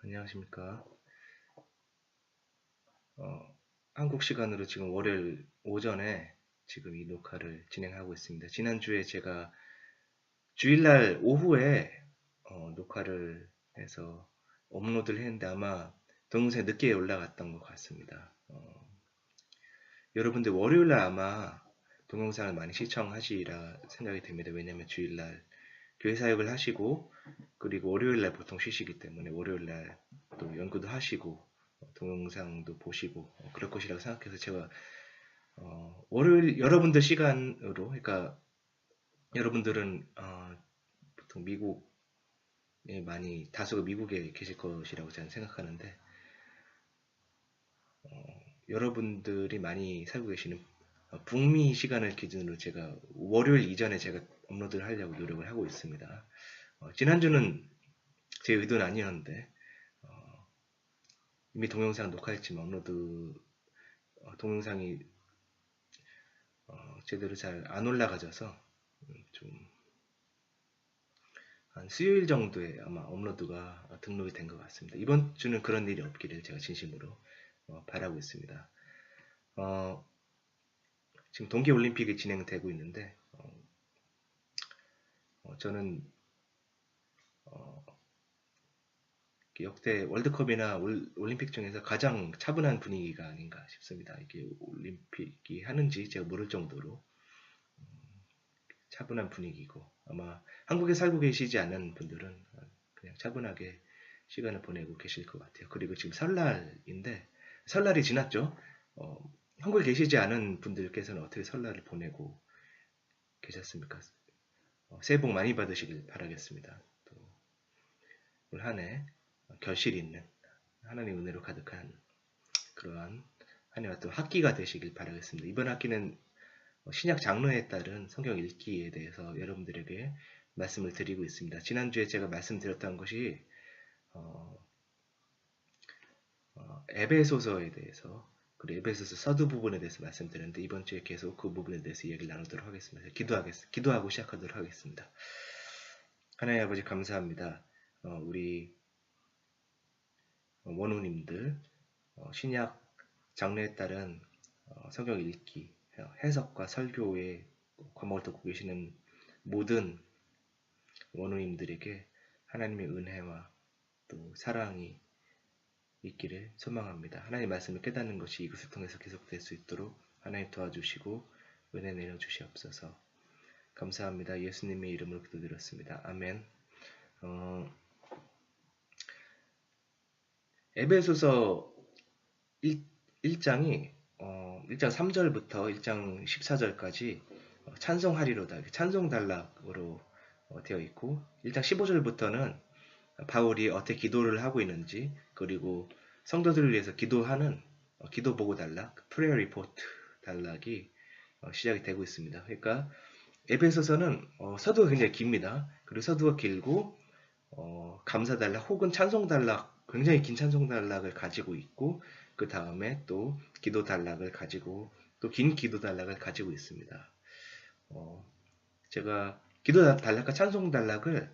안녕하십니까. 한국 시간으로 지금 월요일 오전에 지금 이 녹화를 진행하고 있습니다. 지난주에 제가 주일날 오후에 녹화를 해서 업로드를 했는데 아마 동영상이 늦게 올라갔던 것 같습니다. 여러분들 월요일날 아마 동영상을 많이 시청하시리라 생각이 됩니다. 왜냐면 주일날 교회 사역을 하시고 그리고 월요일날 보통 쉬시기 때문에 월요일날 또 연구도 하시고 동영상도 보시고 그럴 것이라고 생각해서 제가 월요일 여러분들 시간으로 그러니까 여러분들은 보통 미국에 많이 다수가 미국에 계실 것이라고 저는 생각하는데 여러분들이 많이 살고 계시는 북미 시간을 기준으로 제가 월요일 이전에 제가 업로드를 하려고 노력을 하고 있습니다. 지난주는 제 의도는 아니었는데 이미 동영상 녹화했지만 업로드 동영상이 제대로 잘 안 올라가져서 좀 한 수요일 정도에 아마 업로드가 등록이 된 것 같습니다. 이번 주는 그런 일이 없기를 제가 진심으로 바라고 있습니다. 지금 동계올림픽이 진행되고 있는데 저는 역대 월드컵이나 올림픽 중에서 가장 차분한 분위기가 아닌가 싶습니다. 이게 올림픽이 하는지 제가 모를 정도로 차분한 분위기고 아마 한국에 살고 계시지 않은 분들은 그냥 차분하게 시간을 보내고 계실 것 같아요. 그리고 지금 설날인데 설날이 지났죠. 한국에 계시지 않은 분들께서는 어떻게 설날을 보내고 계셨습니까? 새해 복 많이 받으시길 바라겠습니다. 또 올 한 해 결실 있는 하나님의 은혜로 가득한 그러한 한 해와 또 학기가 되시길 바라겠습니다. 이번 학기는 신약 장로에 따른 성경 읽기에 대해서 여러분들에게 말씀을 드리고 있습니다. 지난주에 제가 말씀드렸던 것이 에베소서에 대해서 그리고 에베소서 서두 부분에 대해서 말씀드렸는데 이번 주에 계속 그 부분에 대해서 얘기를 나누도록 하겠습니다. 기도하고 시작하도록 하겠습니다. 하나님 아버지 감사합니다. 우리 원우님들 신약 장르에 따른 성경 읽기, 해석과 설교의 과목을 듣고 계시는 모든 원우님들에게 하나님의 은혜와 또 사랑이 있기를 소망합니다. 하나님의 말씀을 깨닫는 것이 이것을 통해서 계속될 수 있도록 하나님 도와주시고 은혜 내려주시옵소서. 감사합니다. 예수님의 이름으로 기도드렸습니다. 아멘. 에베소서 1장이 1장 3절부터 1장 14절까지 찬송하리로다 찬송 단락으로 되어 있고 1장 15절부터는 바울이 어떻게 기도를 하고 있는지 그리고 성도들을 위해서 기도하는 기도 보고 단락 prayer report 단락이 시작이 되고 있습니다. 그러니까 에베소서는 서두가 굉장히 깁니다. 그리고 서두가 길고 감사 단락 혹은 찬송 단락 굉장히 긴 찬송 단락을 가지고 있고 그 다음에 또 기도 단락을 가지고 또 긴 기도 단락을 가지고 있습니다. 제가 기도 단락과 찬송 단락을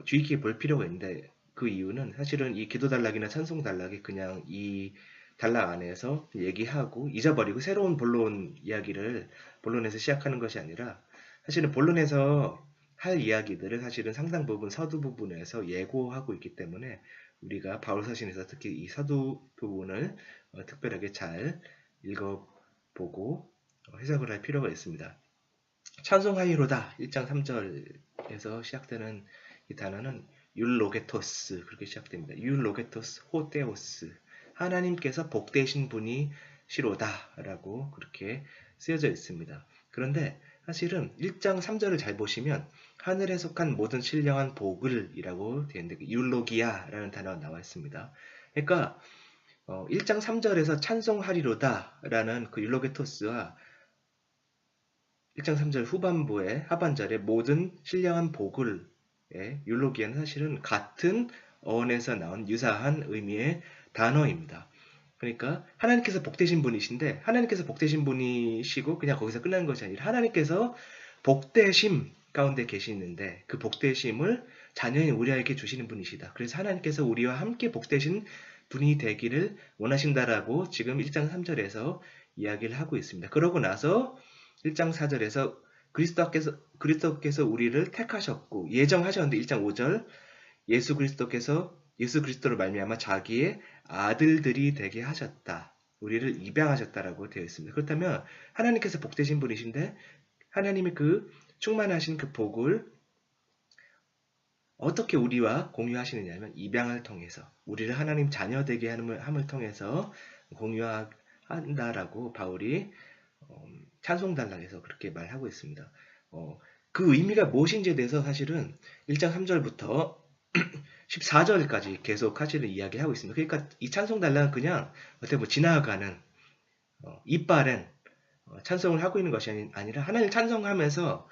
주의 깊게 볼 필요가 있는데 그 이유는 사실은 이 기도 단락이나 찬송 단락이 그냥 이 단락 안에서 얘기하고 잊어버리고 새로운 본론 이야기를 본론에서 시작하는 것이 아니라 사실은 본론에서 할 이야기들을 사실은 상당 부분 서두 부분에서 예고하고 있기 때문에 우리가 바울 서신에서 특히 이 서두 부분을 특별하게 잘 읽어보고 해석을 할 필요가 있습니다. 찬송하이로다 1장 3절에서 시작되는 이 단어는 율로게토스 그렇게 시작됩니다. 율로게토스 호테오스 하나님께서 복되신 분이시로다 라고 그렇게 쓰여져 있습니다. 그런데 사실은 1장 3절을 잘 보시면 하늘에 속한 모든 신령한 복을 이라고 되어 있는데 율로기아 라는 단어가 나와 있습니다. 그러니까 1장 3절에서 찬송하리로다 라는 그 율로게토스와 1장 3절 후반부의 하반절에 모든 신령한 복을 율로기아는 사실은 같은 어원에서 나온 유사한 의미의 단어입니다. 그러니까 하나님께서 복되신 분이신데 하나님께서 복되신 분이시고 그냥 거기서 끝나는 것이 아니라 하나님께서 복되심 가운데 계시는데 그 복되심을 자녀인 우리에게 주시는 분이시다. 그래서 하나님께서 우리와 함께 복되신 분이 되기를 원하신다라고 지금 1장 3절에서 이야기를 하고 있습니다. 그러고 나서 1장 4절에서 그리스도께서 우리를 택하셨고 예정하셨는데 1장 5절 예수 그리스도로 말미암아 자기의 아들들이 되게 하셨다. 우리를 입양하셨다라고 되어 있습니다. 그렇다면 하나님께서 복되신 분이신데 하나님이 그 충만하신 그 복을 어떻게 우리와 공유하시느냐면 입양을 통해서 우리를 하나님 자녀 되게 함을 통해서 공유한다라고 바울이 찬송단락에서 그렇게 말하고 있습니다. 그 의미가 무엇인지에 대해서 사실은 1장 3절부터 14절까지 계속 사실은 이야기하고 있습니다. 그러니까 이 찬송단락은 그냥 어떻게 보면 지나가는 이빨은 찬송을 하고 있는 것이 아니라 하나님 찬송하면서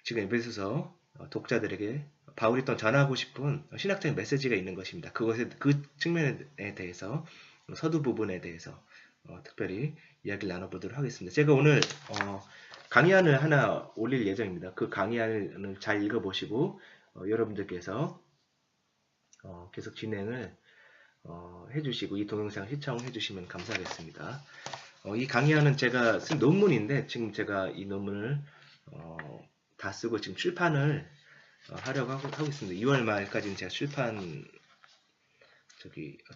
지금 에베소서 독자들에게 바울이 또 전하고 싶은 신학적인 메시지가 있는 것입니다. 그 측면에 대해서 서두 부분에 대해서 특별히 이야기를 나눠보도록 하겠습니다. 제가 오늘 강의안을 하나 올릴 예정입니다. 그 강의안을 잘 읽어보시고 여러분들께서 계속 진행을 해주시고 이 동영상 시청해주시면 감사하겠습니다. 이 강의안은 제가 쓴 논문인데 지금 제가 이 논문을 다 쓰고 지금 출판을 하려고 하고 있습니다. 2월 말까지는 제가 출판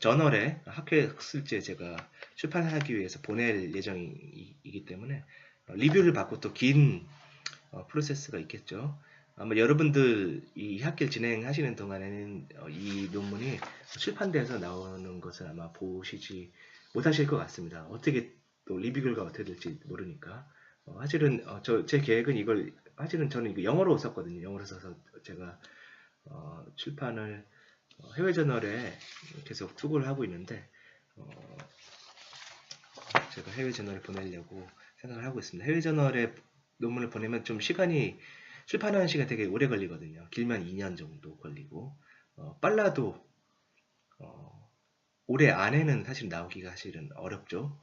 저널에 학회학술지에 제가 출판하기 위해서 보낼 예정이기 때문에 리뷰를 받고 또 긴 프로세스가 있겠죠. 아마 여러분들 이 학기를 진행하시는 동안에는 이 논문이 출판돼서 나오는 것을 아마 보시지 못하실 것 같습니다. 어떻게 또 리뷰 결과가 어떻게 될지 모르니까. 사실은 제 계획은 사실은 저는 이거 영어로 썼거든요. 영어로 써서 제가 출판을 해외 저널에 계속 투고를 하고 있는데 제가 해외 저널에 보내려고 생각을 하고 있습니다. 해외 저널에 논문을 보내면 좀 출판하는 시간이 되게 오래 걸리거든요. 길면 2년 정도 걸리고 빨라도 올해 안에는 사실 나오기가 사실은 어렵죠.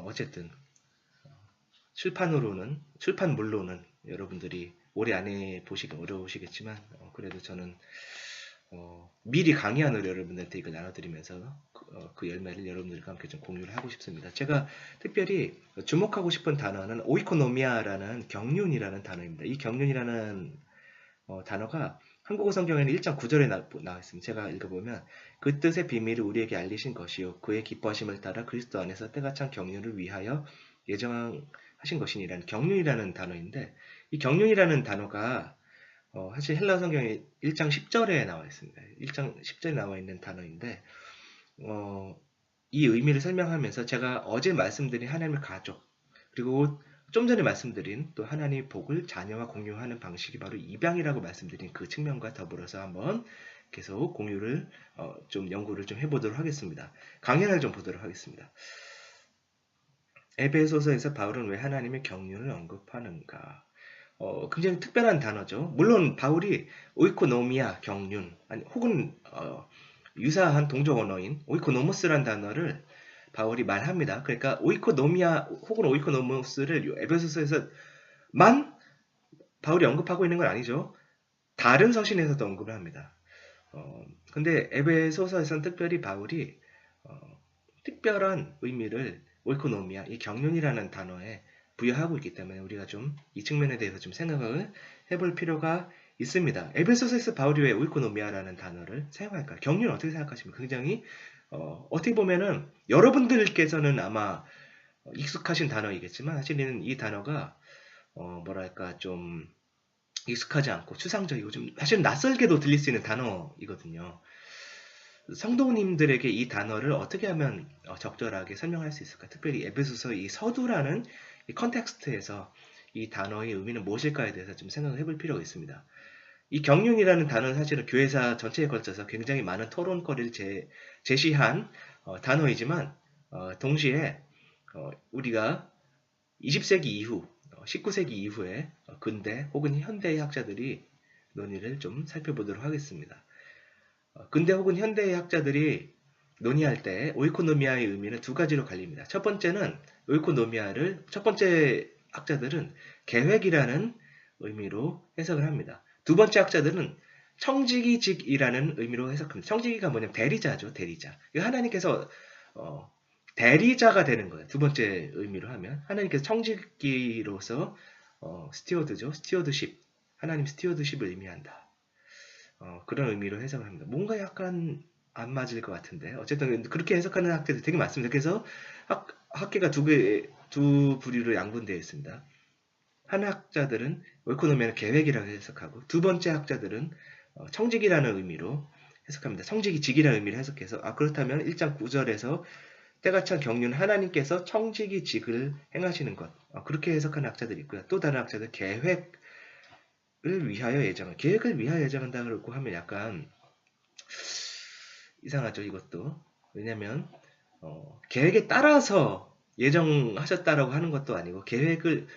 어쨌든 출판물로는 여러분들이 올해 안에 보시기 어려우시겠지만 그래도 저는 미리 강의안으로 여러분들한테 이걸 나눠드리면서 그 열매를 여러분들과 함께 좀 공유를 하고 싶습니다. 제가 특별히 주목하고 싶은 단어는 오이코노미아라는 경륜이라는 단어입니다. 이 경륜이라는 단어가 한국어 성경에는 1장 9절에 나와 있습니다. 제가 읽어보면 그 뜻의 비밀을 우리에게 알리신 것이요 그의 기뻐하심을 따라 그리스도 안에서 때가 찬 경륜을 위하여 예정하신 것이니라는 경륜이라는 단어인데 이 경륜이라는 단어가 사실 헬라 성경에 1장 10절에 나와 있습니다. 1장 10절에 나와 있는 단어인데 이 의미를 설명하면서 제가 어제 말씀드린 하나님의 가족 그리고 좀 전에 말씀드린 또 하나님의 복을 자녀와 공유하는 방식이 바로 입양이라고 말씀드린 그 측면과 더불어서 한번 계속 공유를 좀 연구를 좀 해보도록 하겠습니다. 강연을 좀 보도록 하겠습니다. 에베소서에서 바울은 왜 하나님의 경륜을 언급하는가? 굉장히 특별한 단어죠. 물론 바울이 오이코노미아 경륜 혹은 유사한 동적 언어인 오이코노모스라는 단어를 바울이 말합니다. 그러니까 오이코노미아 혹은 오이코노모스를 에베소서에서만 바울이 언급하고 있는 건 아니죠. 다른 서신에서도 언급을 합니다. 근데 에베소서에서는 특별히 바울이 특별한 의미를 오이코노미아, 이 경륜이라는 단어에 부여하고 있기 때문에 우리가 좀 이 측면에 대해서 좀 생각을 해볼 필요가 있습니다. 에베소서에서 바울이 왜 오이코노미아라는 단어를 사용할까요? 경륜 어떻게 생각하십니까? 굉장히 어떻게 보면은 여러분들께서는 아마 익숙하신 단어이겠지만 사실은 이 단어가 뭐랄까 좀 익숙하지 않고 추상적이고 좀 사실 낯설게도 들릴 수 있는 단어이거든요. 성도님들에게 이 단어를 어떻게 하면 적절하게 설명할 수 있을까? 특별히 에베소서 이 서두라는 이 컨텍스트에서 이 단어의 의미는 무엇일까에 대해서 좀 생각을 해볼 필요가 있습니다. 이 경륜이라는 단어는 사실은 교회사 전체에 걸쳐서 굉장히 많은 토론거리를 제시한 단어이지만 동시에 우리가 20세기 이후, 19세기 이후에 근대 혹은 현대의 학자들이 논의를 좀 살펴보도록 하겠습니다. 근대 혹은 현대의 학자들이 논의할 때 오이코노미아의 의미는 두 가지로 갈립니다. 첫 번째 학자들은 계획이라는 의미로 해석을 합니다. 두 번째 학자들은 청지기직이라는 의미로 해석합니다. 청지기가 뭐냐면 대리자죠, 대리자. 이거 하나님께서 대리자가 되는 거예요. 두 번째 의미로 하면 하나님께서 청지기로서 스티어드죠, 스티어드십, 하나님 스티어드십을 의미한다. 그런 의미로 해석을 합니다. 뭔가 약간 안 맞을 것 같은데 어쨌든 그렇게 해석하는 학자들이 되게 많습니다. 그래서 학계가 두 부류로 양분되어 있습니다. 한 학자들은 오이코노미아는 계획이라고 해석하고 두 번째 학자들은 청직이라는 의미로 해석합니다. 청직이직이라는 의미로 해석해서 그렇다면 1장 9절에서 때가 찬 경륜 하나님께서 청직이직을 행하시는 것 그렇게 해석하는 학자들이 있고요. 또 다른 학자들 계획을 위하여 예정을 계획을 위하여 예정한다고 하면 약간 이상하죠, 이것도. 왜냐면 계획에 따라서 예정하셨다라고 하는 것도 아니고 계획을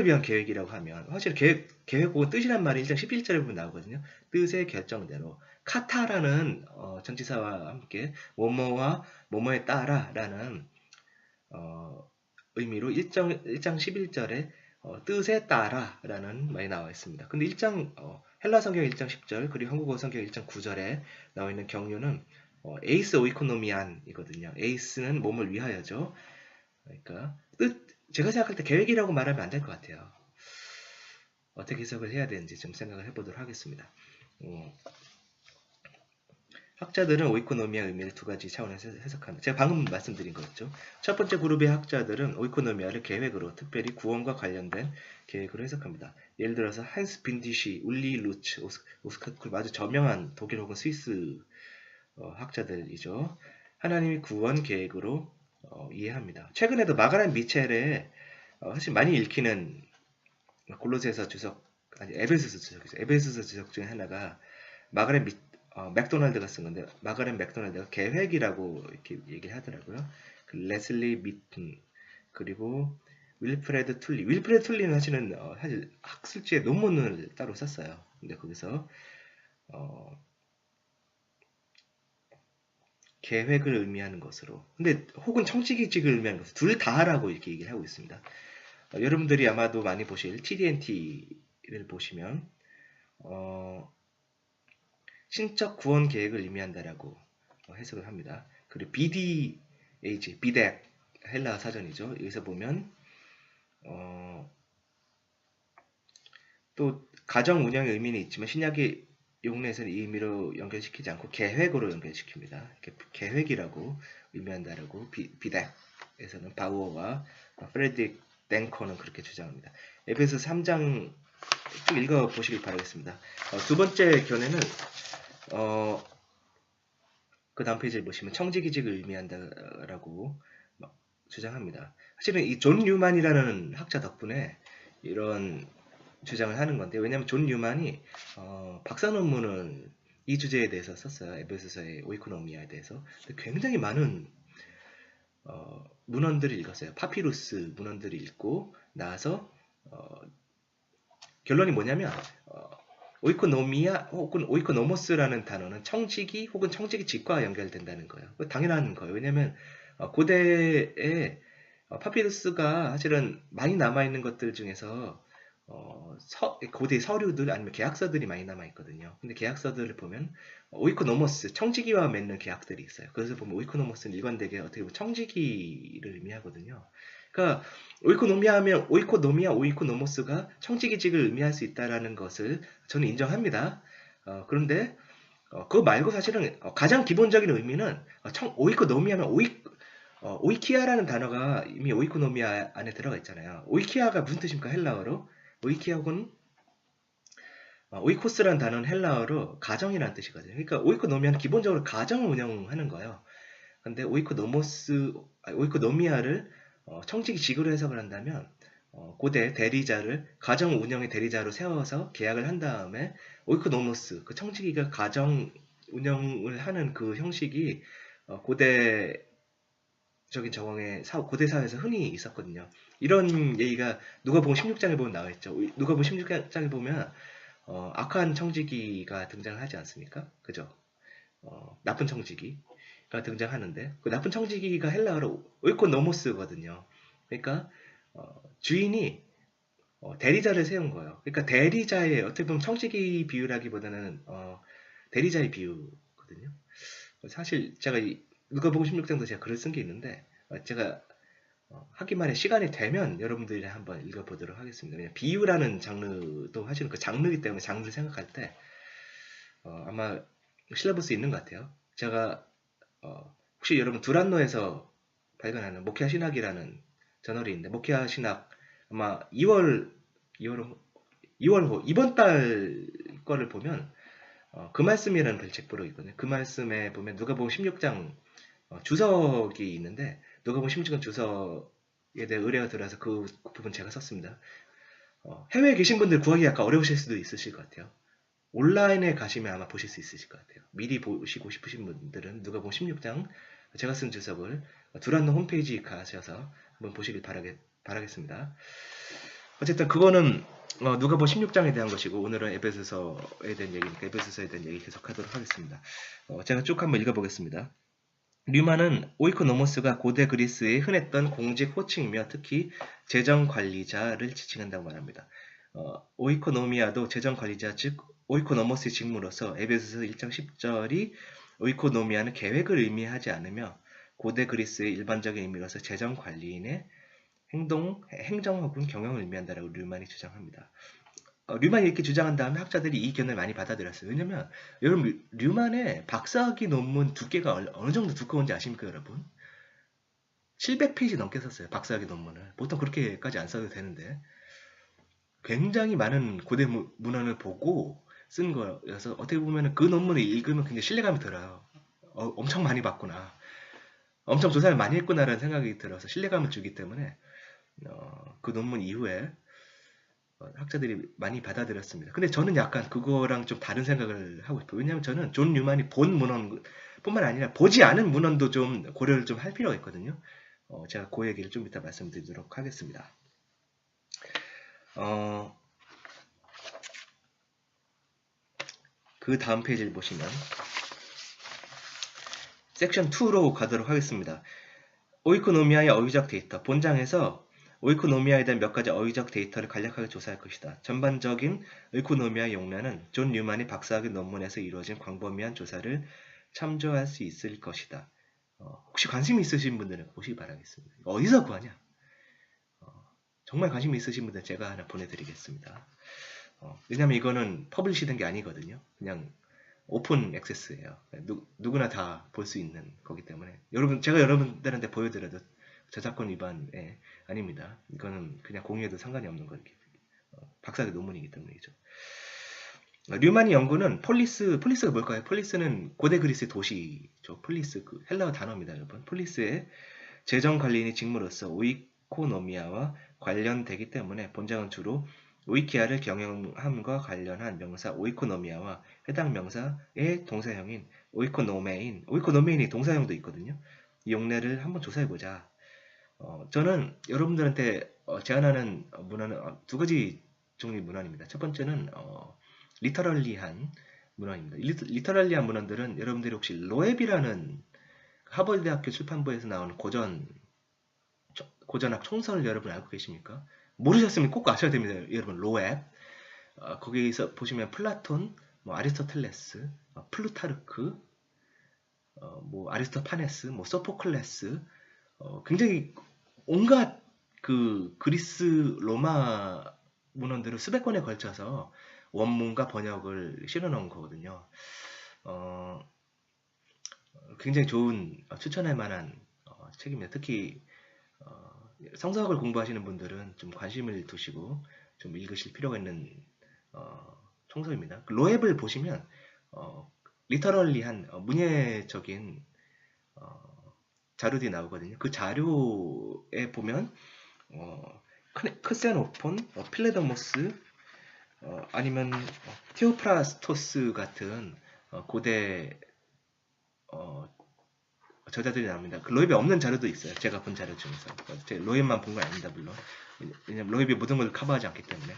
위한 계획이라고 하면 사실 계획 혹은 뜻이란 말이 1장 11절에 보면 나오거든요. 뜻의 결정대로 카타라는 전치사와 함께 뭐뭐와 뭐뭐에 따라라는 의미로 1장 11절에 뜻에 따라라는 말이 나와 있습니다. 근데 헬라 성경 1장 10절 그리고 한국어 성경 1장 9절에 나와 있는 경륜은 에이스 오이코노미안이거든요. 에이스는 몸을 위하여죠. 그러니까 제가 생각할 때 계획이라고 말하면 안 될 것 같아요. 어떻게 해석을 해야 되는지 좀 생각을 해보도록 하겠습니다. 학자들은 오이코노미아 의미를 두 가지 차원에서 해석합니다. 제가 방금 말씀드린 거였죠. 첫 번째 그룹의 학자들은 오이코노미아를 계획으로, 특별히 구원과 관련된 계획으로 해석합니다. 예를 들어서 한스 빈디시, 울리 루츠, 오스카쿨 아주 저명한 독일 혹은 스위스 학자들이죠. 하나님의 구원 계획으로 이해합니다. 최근에도 마가렛 미첼의 사실 많이 읽히는 골로새서 주석, 아니 에베소서 주석이죠. 에베소서 주석 중에 하나가 마가렛 맥도날드가 쓴 건데 마가렛 맥도날드가 계획이라고 이렇게 얘기를 하더라고요. 그 레슬리 미튼 그리고 윌프레드 툴리. 윌프레드 툴리는 사실 학술지에 논문을 따로 썼어요. 근데 거기서 계획을 의미하는 것으로. 근데 혹은 청지기직을 의미하는 것으로 둘 다라고 이렇게 얘기를 하고 있습니다. 여러분들이 아마도 많이 보실 TD&T를 보시면 신적 구원 계획을 의미한다라고 해석을 합니다. 그리고 BDH, 비덱 헬라 사전이죠. 여기서 보면 또 가정 운영의 의미는 있지만 신약의 용례에서는 이 의미로 연결시키지 않고 계획으로 연결시킵니다. 계획이라고 의미한다라고 비덱에서는 바우어와 프레드릭 땡커는 그렇게 주장합니다. 에베소 3장 쭉 읽어보시길 바라겠습니다. 두 번째 견해는 그 다음 페이지를 보시면 청지기직을 의미한다라고 주장합니다. 사실은 이 존 뉴만이라는 학자 덕분에 이런 주장을 하는 건데 왜냐하면 존 뉴만이 박사 논문을 이 주제에 대해서 썼어요. 에베소서의 오이코노미아에 대해서. 굉장히 많은 문헌들을 읽었어요. 파피루스 문헌들을 읽고 나서 결론이 뭐냐면 오이코노미아 혹은 오이코노모스라는 단어는 청지기 혹은 청지기직과 연결된다는 거예요. 당연한 거예요. 왜냐하면 고대에 파피루스가 사실은 많이 남아있는 것들 중에서 고대 서류들 아니면 계약서들이 많이 남아있거든요. 근데 계약서들을 보면 오이코노모스, 청지기와 맺는 계약들이 있어요. 그래서 보면 오이코노모스는 일관되게 어떻게 보면 청지기를 의미하거든요. 그러니까 오이코노미아, 오이코노모스가 청지기직을 의미할 수 있다는 것을 저는 인정합니다. 그런데 그거 말고 사실은 가장 기본적인 의미는 오이코노미아면 오이키아라는 단어가 이미 오이코노미아 안에 들어가 있잖아요. 오이키아가 무슨 뜻입니까? 헬라어로 오이키아 혹은 오이코스라는 단어는 헬라어로 가정이라는 뜻이거든요. 그러니까 오이코노미아는 기본적으로 가정을 운영하는 거예요. 근데 오이코노미아를 청지기직으로 해석을 한다면 고대 대리자를 가정 운영의 대리자로 세워서 계약을 한 다음에 오이코노모스, 그 청지기가 가정 운영을 하는 그 형식이 고대적인 정황의 고대 사회에서 흔히 있었거든요. 이런 얘기가 누가복음 16장에 보면 나와 있죠. 누가복음 16장에 보면 악한 청지기가 등장을 하지 않습니까? 그죠? 나쁜 청지기가 등장하는데 그 나쁜 청지기가 헬라어로 오이코노모스거든요. 그러니까 주인이 대리자를 세운 거예요. 그러니까 대리자의 어떻게 보면 청지기 비유라기보다는 대리자의 비유거든요. 사실 제가 누가복음 16장도 제가 글을 쓴 게 있는데 제가 하기 만에 시간이 되면 여러분들이 한번 읽어보도록 하겠습니다. 그냥 비유라는 장르도 사실은 그 장르이기 때문에 장르를 생각할 때 아마 실러버스에 있는 것 같아요. 제가 혹시 여러분 두란노에서 발간하는 모키아 신학이라는 저널이 있는데 모키아 신학 아마 2월 호 이번 달 거를 보면 그 말씀이라는 별책부로 있거든요. 그 말씀에 보면 누가복음 16장 주석이 있는데 누가복음 16장 주석에 대해 의뢰가 들어서 그 부분 제가 썼습니다. 해외에 계신 분들 구하기 약간 어려우실 수도 있으실 것 같아요. 온라인에 가시면 아마 보실 수 있으실 것 같아요. 미리 보시고 싶으신 분들은 누가복음 16장 제가 쓴 주석을 두란노 홈페이지 가셔서 한번 보시길 바라겠습니다. 어쨌든 그거는 누가복음 16장에 대한 것이고 오늘은 에베소서에 대한 얘기니까 에베소서에 대한 얘기 계속하도록 하겠습니다. 제가 쭉 한번 읽어보겠습니다. 류마는 오이코노모스가 고대 그리스에 흔했던 공직 호칭이며 특히 재정관리자를 지칭한다고 말합니다. 오이코노미아도 재정관리자 즉 오이코노모스의 직무로서 에베소서 1장 10절이 오이코노미아는 계획을 의미하지 않으며 고대 그리스의 일반적인 의미로서 재정관리인의 행정 혹은 경영을 의미한다라고 류만이 주장합니다. 류만이 이렇게 주장한 다음에 학자들이 이 의견을 많이 받아들였어요. 왜냐면 여러분 류만의 박사학위 논문 두께가 어느 정도 두꺼운지 아십니까 여러분? 700페이지 넘게 썼어요. 박사학위 논문을. 보통 그렇게까지 안 써도 되는데 굉장히 많은 고대 문헌을 보고 쓴 거여서 어떻게 보면 그 논문을 읽으면 굉장히 신뢰감이 들어요. 엄청 많이 봤구나. 엄청 조사를 많이 했구나라는 생각이 들어서 신뢰감을 주기 때문에 그 논문 이후에 학자들이 많이 받아들였습니다. 근데 저는 약간 그거랑 좀 다른 생각을 하고 싶어요. 왜냐하면 저는 존 뉴만이 본 문헌 뿐만 아니라 보지 않은 문헌도 좀 고려를 좀 할 필요가 있거든요. 제가 그 얘기를 좀 이따 말씀드리도록 하겠습니다. 그 다음 페이지를 보시면 섹션 2로 가도록 하겠습니다. 오이코노미아의 어휘적 데이터 본장에서 오이코노미아에 대한 몇 가지 어휘적 데이터를 간략하게 조사할 것이다. 전반적인 오이코노미아 용례는 존 뉴만이 박사학위 논문에서 이루어진 광범위한 조사를 참조할 수 있을 것이다. 혹시 관심 있으신 분들은 보시기 바라겠습니다. 어디서 구하냐? 정말 관심 있으신 분들은 제가 하나 보내드리겠습니다. 왜냐면 이거는 퍼블리시 된 게 아니거든요. 그냥 오픈 액세스예요. 누구나 다 볼 수 있는 거기 때문에 제가 여러분들한테 보여드려도 저작권 위반에 아닙니다. 이거는 그냥 공유해도 상관이 없는 거기 박사학위 논문이기 때문이죠. 류만이 연구는 폴리스가 뭘까요? 폴리스는 고대 그리스의 도시죠. 폴리스 그 헬라어 단어입니다, 여러분. 폴리스의 재정관리인의 직무로서 오이코노미아와 관련되기 때문에 본장은 주로 오이키아를 경영함과 관련한 명사 오이코노미아와 해당 명사의 동사형인 오이코노메인이 동사형도 있거든요. 이 용례를 한번 조사해보자. 저는 여러분들한테 제안하는 문헌은 두 가지 종류의 문헌입니다. 첫 번째는 리터럴리한 문헌입니다. 리터럴리한 문헌들은 여러분들이 혹시 로앱이라는 하버드대학교 출판부에서 나오는 고전학 총서를 여러분 알고 계십니까? 모르셨으면 꼭 아셔야 됩니다. 여러분 로앱 거기서 보시면 플라톤, 아리스토텔레스, 플루타르크, 아리스토파네스, 소포클레스 굉장히 온갖 그 그리스 로마 문헌들을 수백 권에 걸쳐서 원문과 번역을 실어놓은 거거든요. 굉장히 좋은 추천할 만한 책입니다. 특히 성서학을 공부하시는 분들은 좀 관심을 두시고 좀 읽으실 필요가 있는 총서입니다. 로앱을 보시면 리터럴리한 문예적인 자료들이 나오거든요. 그 자료에 보면 크세노폰, 필레데모스 아니면 테오프라스토스 같은 고대 저자들이 나옵니다. 그 로앱에 없는 자료도 있어요. 제가 본 자료 중에서. 제가 로앱만 본 건 아닙니다, 물론. 왜냐면 로앱이 모든 걸 커버하지 않기 때문에.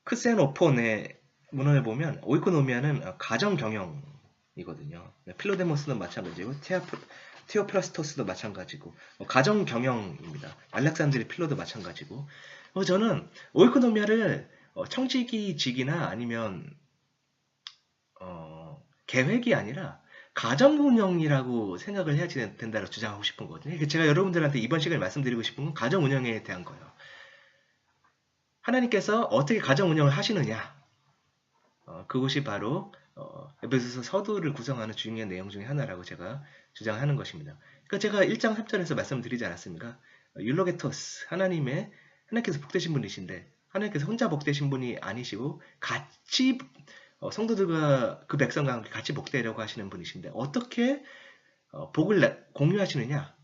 크세노폰의 문헌을 보면 오이코노미아는 가정 경영이거든요. 필로데모스는 마찬가지고 테오프라스토스도 마찬가지고 가정 경영입니다. 알렉산드리 필로도 마찬가지고 저는 오이코노미아를 청지기직이나 아니면 계획이 아니라 가정 운영이라고 생각을 해야 된다고 주장하고 싶은 거거든요. 제가 여러분들한테 이번 시간에 말씀드리고 싶은 건 가정 운영에 대한 거예요. 하나님께서 어떻게 가정 운영을 하시느냐, 그것이 바로 에베소서 서두를 구성하는 중요한 내용 중에 하나라고 제가 주장하는 것입니다. 그러니까 제가 1장 3절에서 말씀드리지 않았습니까? 율로게토스, 하나님께서 복되신 분이신데 하나님께서 혼자 복되신 분이 아니시고 같이 성도들과 그 백성과 함께 같이 복되려고 하시는 분이신데 어떻게 복을 공유하시느냐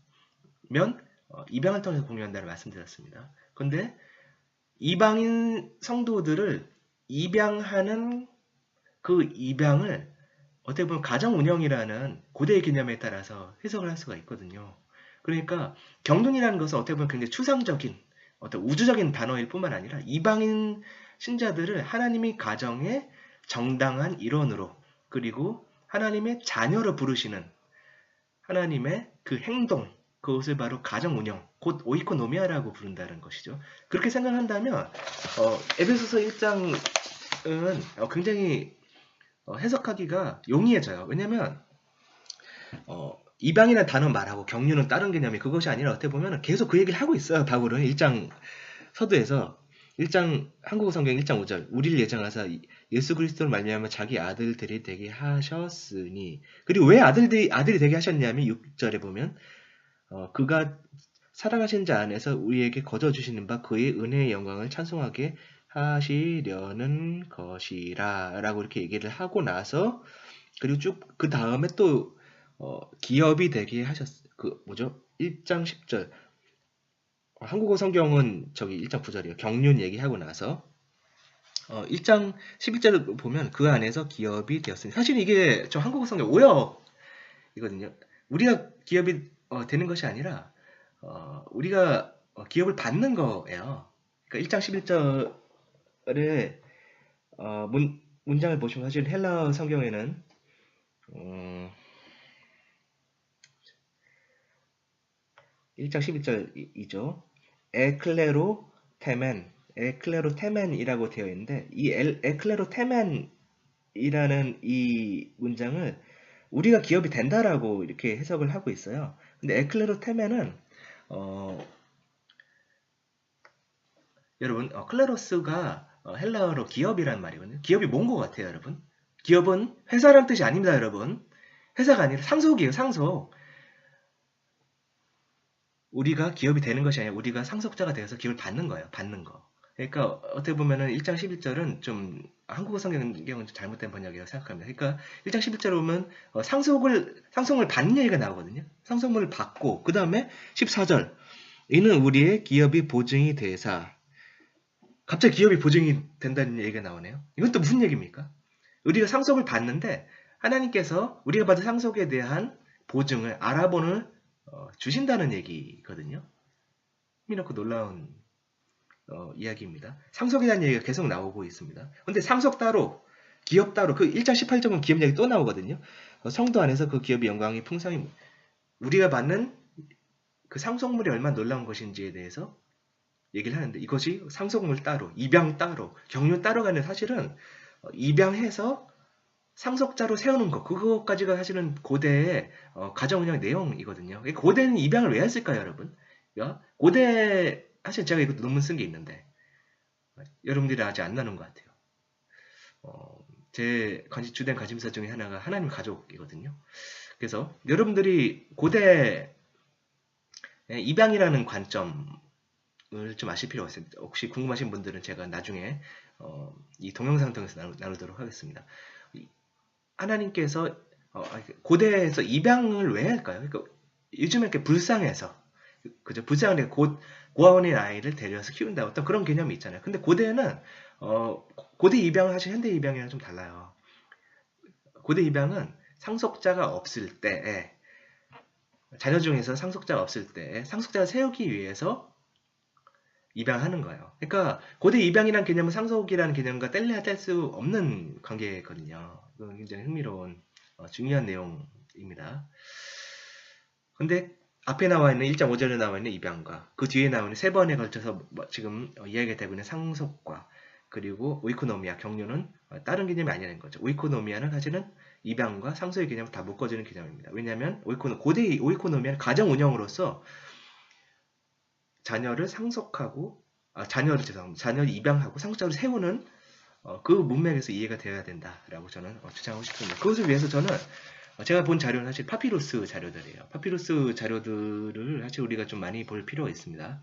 면 이방을 통해서 공유한다고 말씀드렸습니다. 그런데 이방인 성도들을 입양하는 그 입양을 어떻게 보면 가정 운영이라는 고대의 개념에 따라서 해석을 할 수가 있거든요. 그러니까 경륜이라는 것은 어떻게 보면 굉장히 추상적인 어떤 우주적인 단어일 뿐만 아니라 이방인 신자들을 하나님이 가정의 정당한 일원으로 그리고 하나님의 자녀로 부르시는 하나님의 그 행동, 그것을 바로 가정 운영, 곧 오이코노미아라고 부른다는 것이죠. 그렇게 생각한다면 에베소서 1장은 굉장히 해석하기가 용이해져요. 왜냐하면 이방이라는 단어 말하고 경륜은 다른 개념이 그것이 아니라 어떻게 보면 계속 그 얘기를 하고 있어요. 바울은 1장 서두에서 1장 한국어 성경 1장 5절 우리를 예정하사 예수 그리스도를 말미암아 자기 아들들이 되게 하셨으니 그리고 왜 아들이 되게 하셨냐면 6절에 보면 그가 사랑하신 자 안에서 우리에게 거저 주시는 바 그의 은혜의 영광을 찬송하게 하시려는 것이라 라고 이렇게 얘기를 하고 나서 그리고 쭉 그 다음에 또 기업이 되게 그 뭐죠? 1장 10절 한국어 성경은 저기 1장 9절이에요. 경륜 얘기하고 나서 1장 11절을 보면 그 안에서 기업이 되었으니 사실 이게 저 한국어 성경 오역이거든요. 우리가 기업이 되는 것이 아니라 우리가 기업을 받는 거예요. 그러니까 1장 11절에 문장을 보시면 사실 헬라어 성경에는 1장 11절이죠. 에클레로테멘이라고 되어 있는데 이 에클레로테멘이라는 이 문장을 우리가 기업이 된다라고 이렇게 해석을 하고 있어요. 근데 에클레로테멘은 여러분 클레로스가 헬라어로 기업이란 말이거든요. 기업이 뭔 것 같아요, 여러분? 기업은 회사란 뜻이 아닙니다, 여러분. 회사가 아니라 상속이에요, 상속. 우리가 기업이 되는 것이 아니라 우리가 상속자가 되어서 기업을 받는 거예요. 받는 거. 그러니까 어떻게 보면은 1장 11절은 좀 한국어 성경은 잘못된 번역이라고 생각합니다. 그러니까 1장 11절에 보면 상속을 받는 얘기가 나오거든요. 상속물을 받고 그 다음에 14절 이는 우리의 기업이 보증이 되사 갑자기 기업이 보증이 된다는 얘기가 나오네요. 이건 또 무슨 얘기입니까? 우리가 상속을 받는데 하나님께서 우리가 받은 상속에 대한 보증을 알아본을 주신다는 얘기거든요. 흥미롭고 놀라운 이야기입니다. 상속에 대한 얘기가 계속 나오고 있습니다. 근데 상속 따로, 기업 따로, 그 1장 18절은 기업 얘기 또 나오거든요. 성도 안에서 그 기업의 영광이 풍성히 우리가 받는 그 상속물이 얼마나 놀라운 것인지에 대해서 얘기를 하는데 이것이 상속물 따로, 입양 따로, 경륜 따로가 아니라 사실은 입양해서 상속자로 세우는 것, 그것까지가 사실은 고대의 가정운영 내용이거든요. 고대는 입양을 왜 했을까요, 여러분? 고대, 사실 제가 이것도 논문 쓴 게 있는데 여러분들이 아직 안 나눈 것 같아요. 제 주된 관심사 중에 하나가 하나님 가족이거든요. 그래서 여러분들이 고대 입양이라는 관점을 좀 아실 필요가 있습니다. 혹시 궁금하신 분들은 제가 나중에 이 동영상 통해서 나누도록 하겠습니다. 하나님께서 고대에서 입양을 왜 할까요? 그러니까 요즘에 이렇게 불쌍해서 그죠? 불쌍한 고아원인 아이를 데려와서 키운다 어떤 그런 개념이 있잖아요. 근데 고대에는 고대 입양을 사실 현대 입양이랑 좀 달라요. 고대 입양은 상속자가 없을 때에 자녀 중에서 상속자가 없을 때 상속자를 세우기 위해서 입양하는 거예요. 그러니까 고대 입양이라는 개념은 상속이라는 개념과 뗄래야 뗄 수 없는 관계거든요. 굉장히 흥미로운 중요한 내용입니다. 근데 앞에 나와 있는 1.5절에 나와 있는 입양과 그 뒤에 나와 있는 세 번에 걸쳐서 지금 이야기가 되고 있는 상속과 그리고 오이코노미아 경륜은 다른 개념이 아니라는 거죠. 오이코노미아는 사실은 입양과 상속의 개념을 다 묶어주는 개념입니다. 왜냐하면 고대 오이코노미아는 가정 운영으로서 자녀를 상속하고 자녀를 입양하고 상속자를 세우는 그 문맥에서 이해가 되어야 된다라고 저는 주장하고 싶습니다. 그것을 위해서 저는 제가 본 자료는 사실 파피루스 자료들이에요. 파피루스 자료들을 사실 우리가 좀 많이 볼 필요가 있습니다.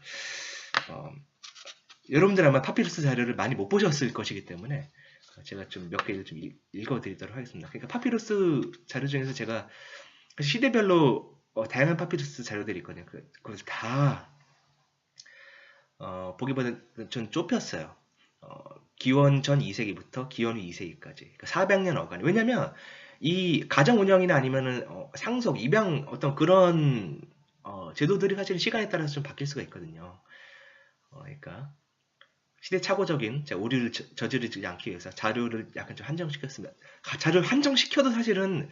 여러분들 아마 파피루스 자료를 많이 못 보셨을 것이기 때문에 제가 좀 몇 개를 좀 읽어드리도록 하겠습니다. 그러니까 파피루스 자료 중에서 제가 시대별로 다양한 파피루스 자료들이 있거든요. 그것을 다 보기보다는 좀 좁혔어요. 기원 전 2세기부터 기원 후 2세기까지. 그러니까 400년 어간. 왜냐면 이 가정 운영이나 아니면은 상속, 입양 어떤 그런 제도들이 사실 시간에 따라서 좀 바뀔 수가 있거든요. 그러니까 시대착오적인 오류를 저지르지 않기 위해서 자료를 약간 좀 한정시켰습니다. 자료를 한정시켜도 사실은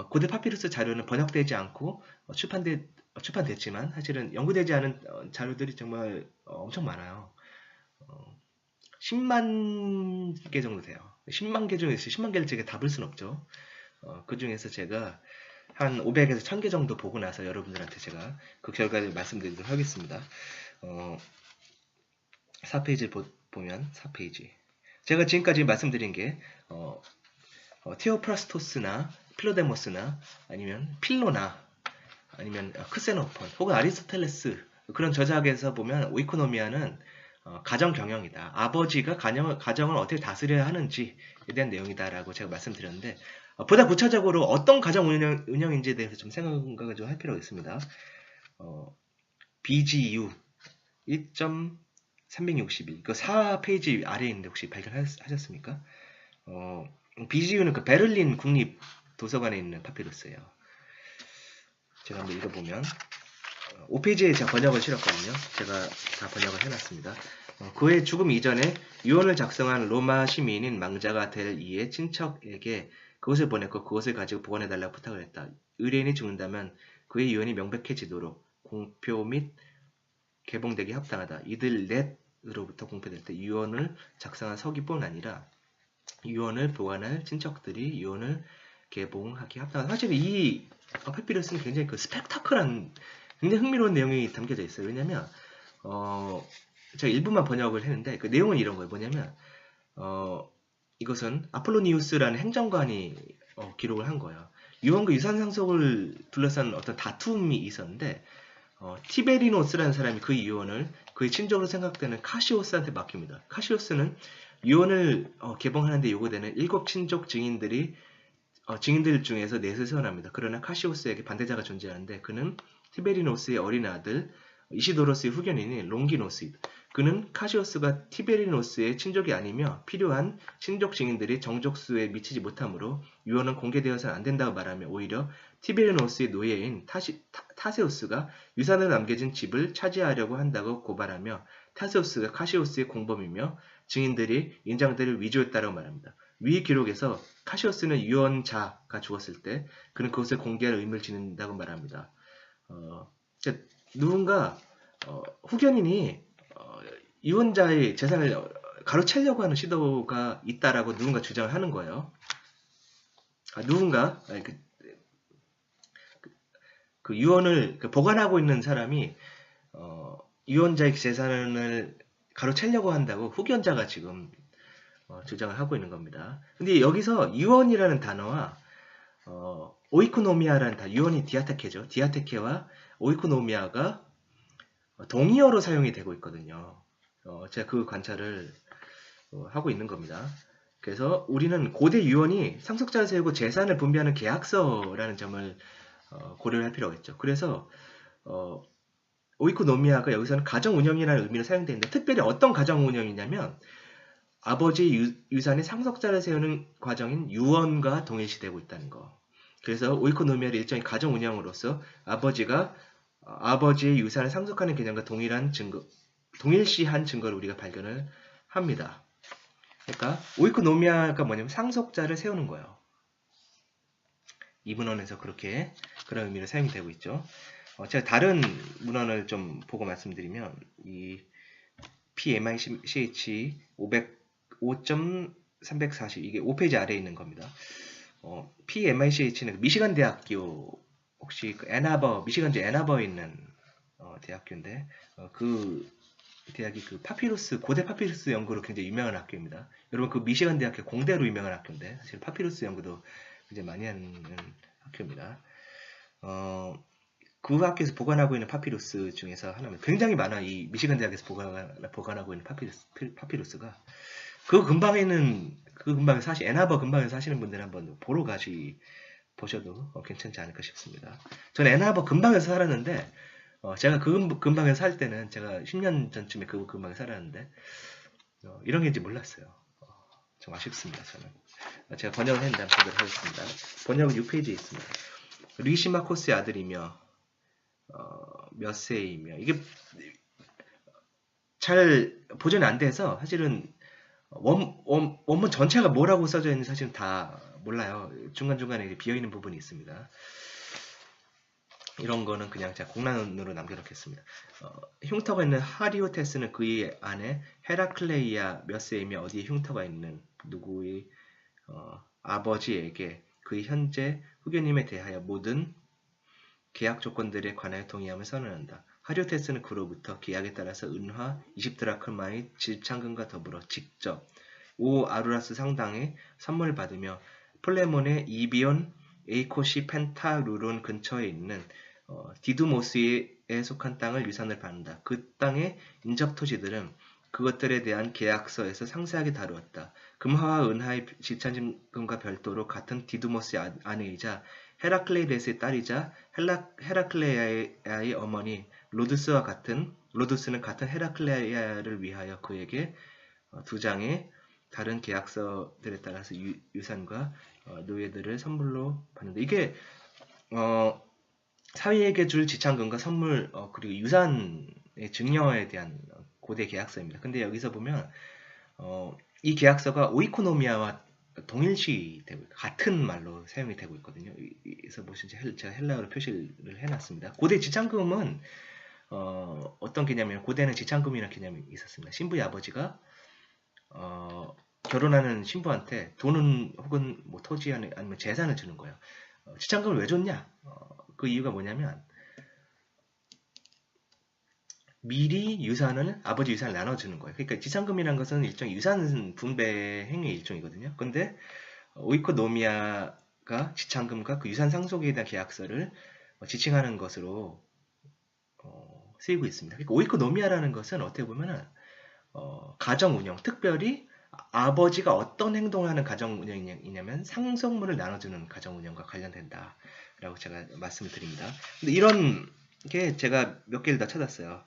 고대 파피루스 자료는 번역되지 않고 출판됐지만 사실은 연구되지 않은 자료들이 정말 엄청 많아요. 10만 개 정도 돼요. 10만 개 중에서 10만 개를 제가 다 볼 순 없죠. 그 중에서 제가 한 500에서 1000개 정도 보고 나서 여러분들한테 제가 그 결과를 말씀드리도록 하겠습니다. 4페이지 보면 4페이지. 제가 지금까지 말씀드린 게 테오프라스토스나 필로데모스나 아니면 필로나 아니면 크세노폰 혹은 아리스토텔레스 그런 저작에서 보면 오이코노미아는 가정 경영이다. 아버지가 가정을 어떻게 다스려야 하는지에 대한 내용이다라고 제가 말씀드렸는데 보다 구체적으로 어떤 가정 운영인지에 대해서 좀 생각을 좀 할 필요가 있습니다. BGU 1.362 그 4페이지 아래에 있는데 혹시 발견하셨습니까? BGU는 그 베를린 국립 도서관에 있는 파피루스예요. 제가 한번 읽어보면 5페이지에 제가 번역을 실었거든요. 제가 다 번역을 해놨습니다. 그의 죽음 이전에 유언을 작성한 로마 시민인 망자가 될 이의 친척에게 그것을 보냈고 그것을 가지고 복원해달라고 부탁을 했다. 의뢰인이 죽는다면 그의 유언이 명백해지도록 공표 및 개봉되기 합당하다. 이들 넷으로부터 공표될 때 유언을 작성한 서기뿐 아니라 유언을 보관할 친척들이 유언을 개봉하기 합당하다. 사실 이 파피루스는 굉장히 그 스펙타클한 굉장히 흥미로운 내용이 담겨져 있어요. 왜냐면 제가 일부만 번역을 했는데 그 내용은 이런 거예요. 뭐냐면 이것은 아폴로니우스라는 행정관이 기록을 한 거예요. 유언과 유산 상속을 둘러싼 어떤 다툼이 있었는데 티베리노스라는 사람이 그 유언을 그의 친족으로 생각되는 카시오스한테 맡깁니다. 카시오스는 유언을 개봉하는 데 요구되는 7 친족 증인들 중에서 넷을 세워납니다. 그러나 카시오스에게 반대자가 존재하는데 그는 티베리노스의 어린 아들 이시도로스의 후견인인 롱기노스. 그는 카시오스가 티베리노스의 친족이 아니며 필요한 친족 증인들이 정족수에 미치지 못하므로 유언은 공개되어서는 안 된다고 말하며 오히려 티베리노스의 노예인 타세우스가 유산으로 남겨진 집을 차지하려고 한다고 고발하며 타세우스가 카시오스의 공범이며 증인들이 인장들을 위조했다고 말합니다. 위 기록에서 카시오스는 유언자가 죽었을 때 그는 그것을 공개할 의무를 지닌다고 말합니다. 누군가 후견인이 유언자의 재산을 가로채려고 하는 시도가 있다라고 누군가 주장을 하는 거예요. 누군가 그 유언을 보관하고 있는 사람이 유언자의 재산을 가로채려고 한다고 후견자가 지금 주장을 하고 있는 겁니다. 근데 여기서 유언이라는 단어와 오이코노미아라는 단어, 유언이 디아테케죠. 디아테케와 오이코노미아가 동의어로 사용이 되고 있거든요. 제가 그 관찰을 하고 있는 겁니다. 그래서 우리는 고대 유언이 상속자를 세우고 재산을 분배하는 계약서라는 점을 고려할 필요가 있죠. 그래서 오이코노미아가 여기서는 가정 운영이라는 의미로 사용되는데 특별히 어떤 가정 운영이냐면 아버지의 유산의 상속자를 세우는 과정인 유언과 동일시되고 있다는 거. 그래서 오이코노미아를 일종의 가정 운영으로서 아버지가 아버지의 유산을 상속하는 개념과 동일시한 증거를 우리가 발견을 합니다. 그러니까 오이코노미아가 뭐냐면 상속자를 세우는 거예요. 이분원에서 그렇게 그런 의미로 사용이 되고 있죠. 제가 다른 문헌을 좀 보고 말씀드리면 이 PMICH 505.340 이게 5페이지 아래에 있는 겁니다. PMICH는 미시간 대학교 혹시 그 미시간주 애나버에 있는 대학교인데 그 대학이 그 파피루스 고대 파피루스 연구로 굉장히 유명한 학교입니다. 여러분 그 미시간 대학교 공대로 유명한 학교인데 사실 파피루스 연구도 굉장히 많이 하는 학교입니다. 그 학교에서 보관하고 있는 파피루스 중에서 하나는 굉장히 많아. 이 미시간 대학에서 보관하고 있는 파피루스가 그 근방에 애나버 근방에 사시는 분들 한번 보러 보셔도 괜찮지 않을까 싶습니다. 저는 애나버 근방에서 살았는데 제가 그 근방에 살 때는 제가 10년 전쯤에 그 근방에 살았는데 이런 게인지 몰랐어요. 좀 아쉽습니다. 저는 제가 번역을 했는데 한번 보도록 하겠습니다. 번역은 6페이지에 있습니다. 리시마코스의 아들이며 몇 세이며 이게 잘 보존이 안 돼서 사실은 원문 전체가 뭐라고 써져 있는지 사실은 다 몰라요. 중간중간에 비어있는 부분이 있습니다. 이런 거는 그냥 제가 공란으로 남겨놓겠습니다. 흉터가 있는 하리오테스는 그의 아내 헤라클레이아 몇 세이며 어디에 흉터가 있는 누구의 아버지에게 그의 현재 후계님에 대하여 모든 계약 조건들에 관하여 동의함을 선언한다. 하리오테스는 그로부터 계약에 따라서 은화 20드라크마의 질창금과 더불어 직접 오 아루라스 상당의 선물을 받으며 플레몬의 이비온 에이코시 펜타루론 근처에 있는 디두모스에 속한 땅을 유산을 받는다. 그 땅의 인접토지들은 그것들에 대한 계약서에서 상세하게 다루었다. 금화와 은하의 질창금과 별도로 같은 디두모스의 아내이자 헤라클레이데스의 딸이자 헤라클레이아의 어머니 로두스는 같은 헤라클레이아를 위하여 그에게 두 장의 다른 계약서들에 따라서 유산과 노예들을 선물로 받는다. 이게 사위에게 줄 지창금과 선물 그리고 유산의 증여에 대한 고대 계약서입니다. 근데 여기서 보면 이 계약서가 오이코노미아와 동일시되고 같은 말로 사용이 되고 있거든요. 그래서 보시면 제가 헬라어로 표시를 해놨습니다. 고대 지창금은 어떤 개념이냐면 고대는 지창금이라는 개념이 있었습니다. 신부의 아버지가 결혼하는 신부한테 돈은 혹은 뭐 토지 아니면 재산을 주는 거예요. 지창금을 왜 줬냐? 그 이유가 뭐냐면 미리 아버지 유산을 나눠주는 거예요. 그러니까 지창금이라는 것은 일종의 유산 분배 행위의 일종이거든요. 근데 오이코노미아가 지창금과 그 유산 상속에 대한 계약서를 지칭하는 것으로 쓰이고 있습니다. 그러니까 오이코노미아라는 것은 어떻게 보면은 가정 운영, 특별히 아버지가 어떤 행동을 하는 가정 운영이냐면 상속물을 나눠주는 가정 운영과 관련된다라고 제가 말씀을 드립니다. 근데 이런 게 제가 몇 개를 다 찾았어요.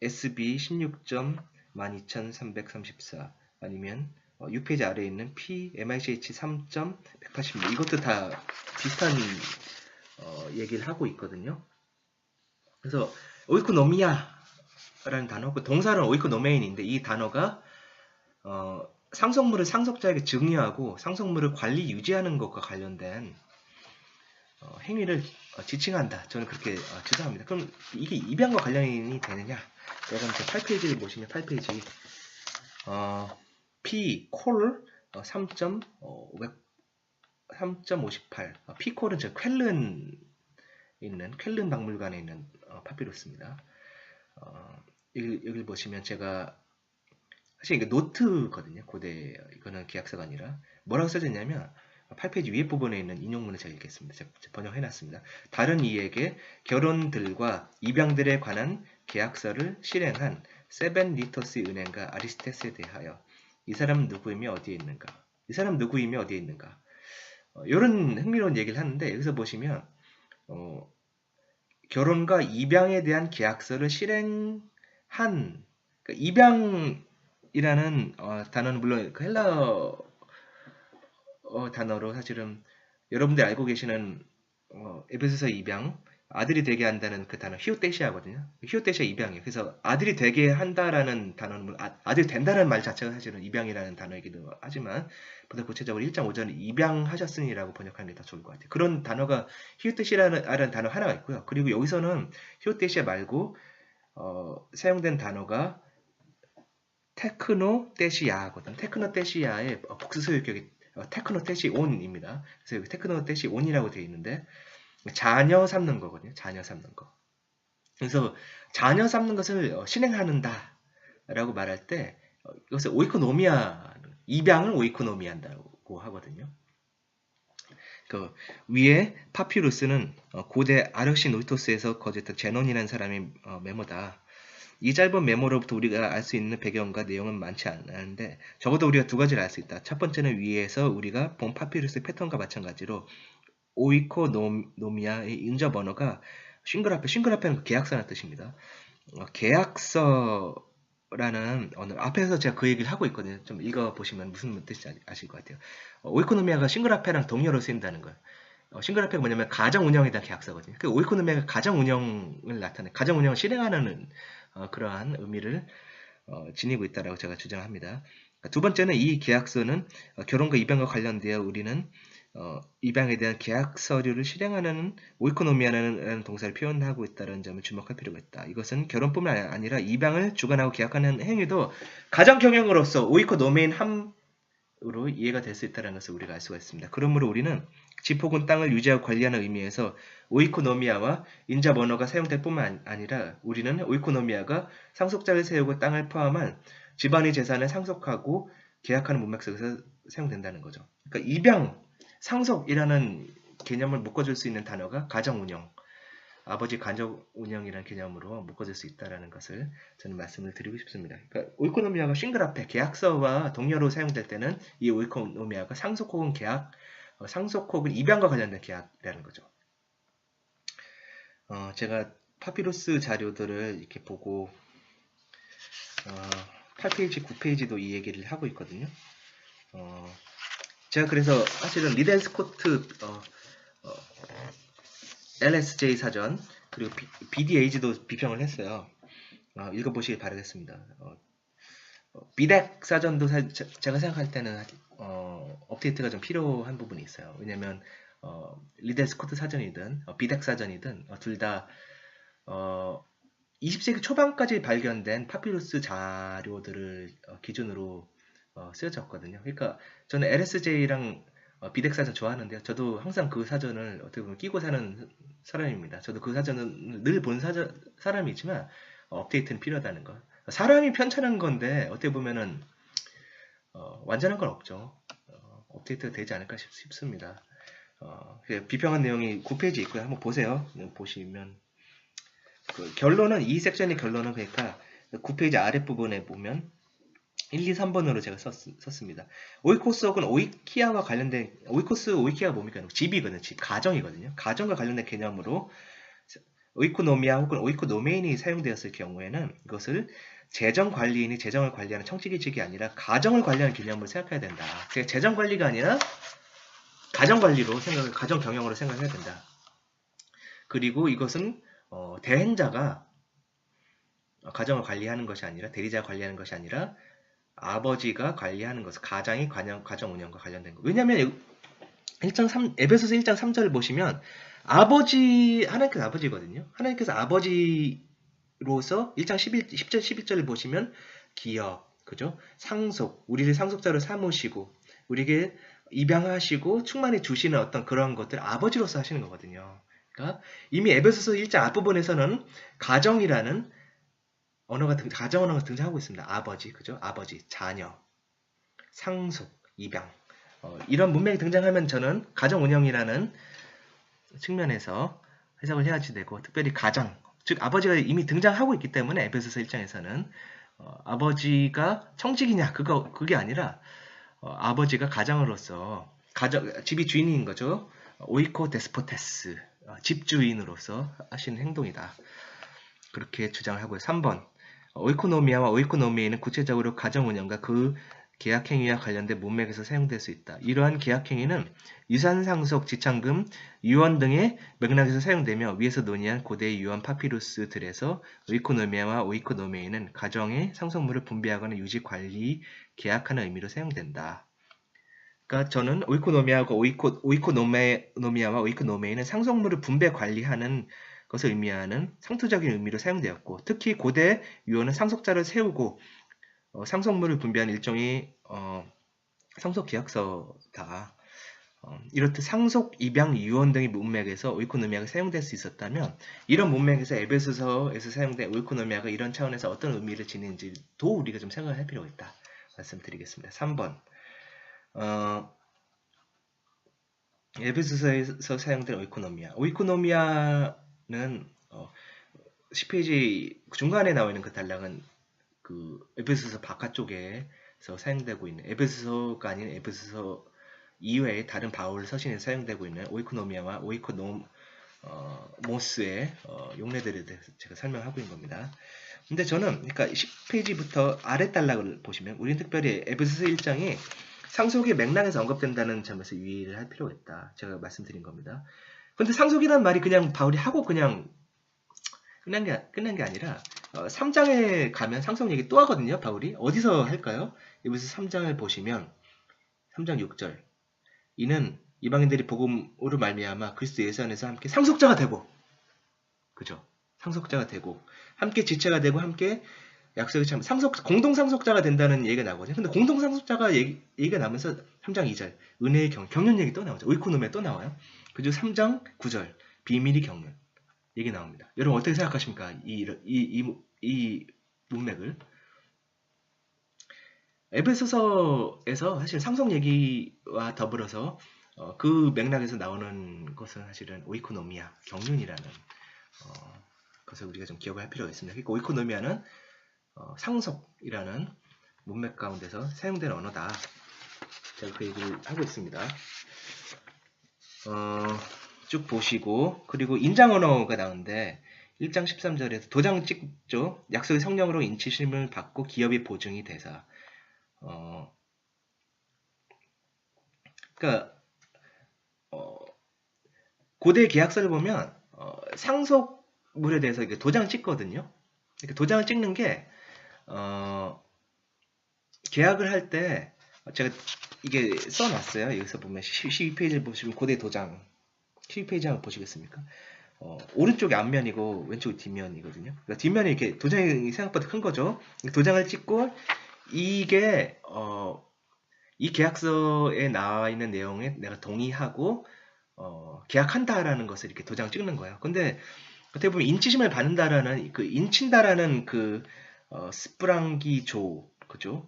SB 16.12334 아니면 6페이지 아래에 있는 PMICH 3.186 이것도 다 비슷한 얘기를 하고 있거든요. 그래서 오이코노미아라는 단어, 동사는 오이코노메인인데 이 단어가 상속물을 상속자에게 증여하고 상속물을 관리 유지하는 것과 관련된 행위를 지칭한다. 저는 그렇게 주장합니다. 그럼 이게 입양과 관련이 되느냐? 여러분 저 8페이지를 보시면 8페이지 P-콜 3.58 P-콜은 저 쾰른 박물관에 있는 파피루스입니다. 여기 보시면 제가 사실 이게 노트거든요. 고대 이거는 계약서가 아니라 뭐라고 써졌냐면 8페이지 위에 부분에 있는 인용문을 제가 읽겠습니다. 제가 번역해놨습니다. 다른 이에게 결혼들과 입양들에 관한 계약서를 실행한 세벤리토스 은행가 아리스테스에 대하여 이 사람은 누구이며 어디에 있는가? 이런 흥미로운 얘기를 하는데 여기서 보시면 결혼과 입양에 대한 계약서를 실행한 그러니까 입양이라는 단어는 물론 그 헬라어 단어로 사실은 여러분들이 알고 계시는 에베소서 입양 아들이 되게 한다는 그 단어 히오테시아거든요. 히오테시아 입양이에요. 그래서 아들이 되게 한다라는 단어는 아들이 된다는 말 자체가 사실은 입양이라는 단어이기도 하지만 보다 구체적으로 1장 5절은 입양하셨으니라고 번역하는 게 더 좋을 것 같아요. 그런 단어가 히오테시아라는 단어 하나가 있고요. 그리고 여기서는 히오테시아 말고 사용된 단어가 테크노테시아거든. 테크노테시아의 복수소유격이 테크노테시온입니다. 그래서 여기 테크노테시온이라고 되어 있는데 자녀 삼는 거거든요. 자녀 삼는 거. 그래서 자녀 삼는 것을 실행하는다 라고 말할 때 이것을 오이코노미아, 입양을 오이코노미한다고 하거든요. 그 위에 파피루스는 고대 아르시노토스에서 거주했던 제논이라는 사람의 메모다. 이 짧은 메모로부터 우리가 알 수 있는 배경과 내용은 많지 않은데 적어도 우리가 두 가지를 알 수 있다. 첫 번째는 위에서 우리가 본 파피루스 패턴과 마찬가지로 오이코노미아의 인접 언어가 싱글화페는 계약서라는 뜻입니다. 계약서라는 언어, 앞에서 제가 그 얘기를 하고 있거든요. 좀 읽어보시면 무슨 뜻인지 아실 것 같아요. 오이코노미아가 싱글화페랑 동료로 쓰인다는 거예요. 싱글화페가 뭐냐면 가정 운영에 대한 계약서거든요. 그 오이코노미아가 가정 운영을 나타내, 가정 운영을 실행하는 그러한 의미를 지니고 있다라고 제가 주장합니다. 두 번째는 이 계약서는 결혼과 입양과 관련되어 우리는 입양에 대한 계약 서류를 실행하는 오이코노미아라는 동사를 표현하고 있다는 점을 주목할 필요가 있다. 이것은 결혼뿐만 아니라 입양을 주관하고 계약하는 행위도 가정 경영으로서 오이코노미인 함으로 이해가 될 수 있다는 것을 우리가 알 수가 있습니다. 그러므로 우리는 집 혹은 땅을 유지하고 관리하는 의미에서 오이코노미아와 인접 언어가 사용될 뿐만 아니라 우리는 오이코노미아가 상속자를 세우고 땅을 포함한 집안의 재산을 상속하고 계약하는 문맥 속에서 사용된다는 거죠. 그러니까 입양, 상속이라는 개념을 묶어줄 수 있는 단어가 가정운영, 아버지 가정운영이라는 개념으로 묶어줄 수 있다는 것을 저는 말씀을 드리고 싶습니다. 그러니까 오이코노미아가 싱글화페, 계약서와 동료로 사용될 때는 이 오이코노미아가 상속 혹은 계약, 상속 혹은 입양과 관련된 계약이라는 거죠. 제가 파피루스 자료들을 이렇게 보고 8페이지, 9페이지도 이 얘기를 하고 있거든요. 제가 그래서 사실은 리델 스코트 LSJ 사전 그리고 BDAG도 비평을 했어요. 읽어보시길 바라겠습니다. 비덱 사전도 제가 생각할 때는 업데이트가 좀 필요한 부분이 있어요. 왜냐면 리델 스코트 사전이든 비덱 사전이든 둘 다 20세기 초반까지 발견된 파피루스 자료들을 기준으로 쓰여졌거든요. 그러니까 저는 LSJ랑 비덱 사전 좋아하는데요. 저도 항상 그 사전을 어떻게 보면 끼고 사는 사람입니다. 저도 그 사전은 늘 본 사람이지만 업데이트는 필요하다는 거. 사람이 편찬한 건데 어떻게 보면은 완전한 건 없죠. 업데이트가 되지 않을까 싶습니다. 비평한 내용이 9페이지 있고요. 한번 보세요. 보시면 그 결론은 이 섹션의 결론은 그러니까 9페이지 아랫부분에 보면 1, 2, 3번으로 제가 썼습니다. 오이코스 혹은 오이키아와 관련된 오이코스, 오이키아가 뭡니까? 집이거든요. 집, 가정이거든요. 가정과 관련된 개념으로 오이코노미아 혹은 오이코노메인이 사용되었을 경우에는 이것을 재정관리인이 재정을 관리하는 청지기직이 아니라 가정을 관리하는 개념으로 생각해야 된다. 재정관리가 아니라 가정관리로 가정경영으로 생각해야 된다. 그리고 이것은 대행자가 가정을 관리하는 것이 아니라 대리자가 관리하는 것이 아니라 아버지가 관리하는 것, 가정 운영과 관련된 거. 왜냐하면 에베소서 1장 3절을 보시면 하나님께서 아버지거든요. 하나님께서 아버지로서 1장 10절 11절을 보시면 기업, 그죠? 상속, 우리를 상속자로 삼으시고 우리에게 입양하시고 충만히 주시는 어떤 그런 것들 아버지로서 하시는 거거든요. 그러니까 이미 에베소서 1장 앞부분에서는 가정이라는 가정 언어가 등장하고 있습니다. 아버지, 그죠? 아버지, 자녀, 상속, 입양. 이런 문맥이 등장하면 저는 가정 운영이라는 측면에서 해석을 해야지 되고, 특별히 가정, 즉 아버지가 이미 등장하고 있기 때문에 에베소서 1장에서는 아버지가 청직이냐 그게 아니라 아버지가 가장으로서 집이 주인인 거죠. 오이코 데스포테스, 집주인으로서 하시는 행동이다. 그렇게 주장을 하고요. 3번 오이코노미아와 오이코노미에는 구체적으로 가정 운영과 그 계약행위와 관련된 문맥에서 사용될 수 있다. 이러한 계약행위는 유산상속, 지참금, 유언 등의 맥락에서 사용되며 위에서 논의한 고대의 유언 파피루스들에서 오이코노미아와 오이코노메이는 가정의 상속물을 분배하거나 유지, 관리, 계약하는 의미로 사용된다. 그러니까 저는 오이코노미아와 오이코노메이는 상속물을 분배 관리하는 것을 의미하는 상투적인 의미로 사용되었고, 특히 고대 유언은 상속자를 세우고 상속물을 분배한 일종의 상속계약서다. 이렇듯 상속, 입양, 유언 등의 문맥에서 오이코노미아가 사용될 수 있었다면 이런 문맥에서 에베소서에서 사용된 오이코노미아가 이런 차원에서 어떤 의미를 지니는지도 우리가 좀 생각을 할 필요가 있다 말씀드리겠습니다. 3번 에베소서에서 사용된 오이코노미아는 10페이지 중간에 나와 있는 그 단락은 그 에베소서 바깥쪽에서 사용되고 있는, 에베소서가 아닌 에베소서 이외의 다른 바울 서신에 사용되고 있는 오이코노미아와 오이코노모스의 용례들에 대해서 제가 설명하고 있는 겁니다. 근데 저는 그러니까 10페이지부터 아래 단락을 보시면 우리는 특별히 에베소서 1장이 상속의 맥락에서 언급된다는 점에서 유의를 할 필요가 있다. 제가 말씀드린 겁니다. 근데 상속이라는 말이 그냥 바울이 하고 그냥 끝난 게 아니라 3장에 가면 상속 얘기 또 하거든요. 바울이 어디서 할까요? 에베소서 3장을 보시면 3장 6절 이는 이방인들이 복음으로 말미암아 그리스도 예수 안에서 함께 상속자가 되고, 그죠? 상속자가 되고 함께 지체가 되고 함께 약속이 참 공동 상속자가 된다는 얘기가 나거든요. 근데 공동 상속자가 얘기가 나면서 3장 2절 은혜의 경륜 얘기 또 나오죠. 오이코노미아 또 나와요. 그리고 3장 9절 비밀이 경륜 얘기 나옵니다. 여러분 어떻게 생각하십니까? 이 문맥을. 에베소서에서 사실 상속 얘기와 더불어서 그 맥락에서 나오는 것은 사실은 오이코노미아, 경륜이라는 것을 우리가 좀 기억을 할 필요가 있습니다. 그러니까 오이코노미아는 상속이라는 문맥 가운데서 사용된 언어다. 제가 그 얘기를 하고 있습니다. 쭉 보시고, 그리고 인장 언어가 나오는데 1장 13절에서 도장 찍죠. 약속의 성령으로 인치심을 받고 기업의 보증이 되사. 그러니까 고대 계약서를 보면 상속물에 대해서 이렇게 도장 찍거든요. 이렇게 도장을 찍는 게 계약을 할 때 제가 이게 써놨어요. 여기서 보면 12페이지를 보시면 고대 도장 12페이지 한번 보시겠습니까? 오른쪽이 앞면이고 왼쪽이 뒷면이거든요. 그러니까 뒷면이 이렇게 도장이 생각보다 큰 거죠. 도장을 찍고 이게 이 계약서에 나와 있는 내용에 내가 동의하고 계약한다라는 것을 이렇게 도장을 찍는 거예요. 근데 어떻게 보면 인치심을 받는다라는 그 인친다라는 그 스프랑기조, 그죠?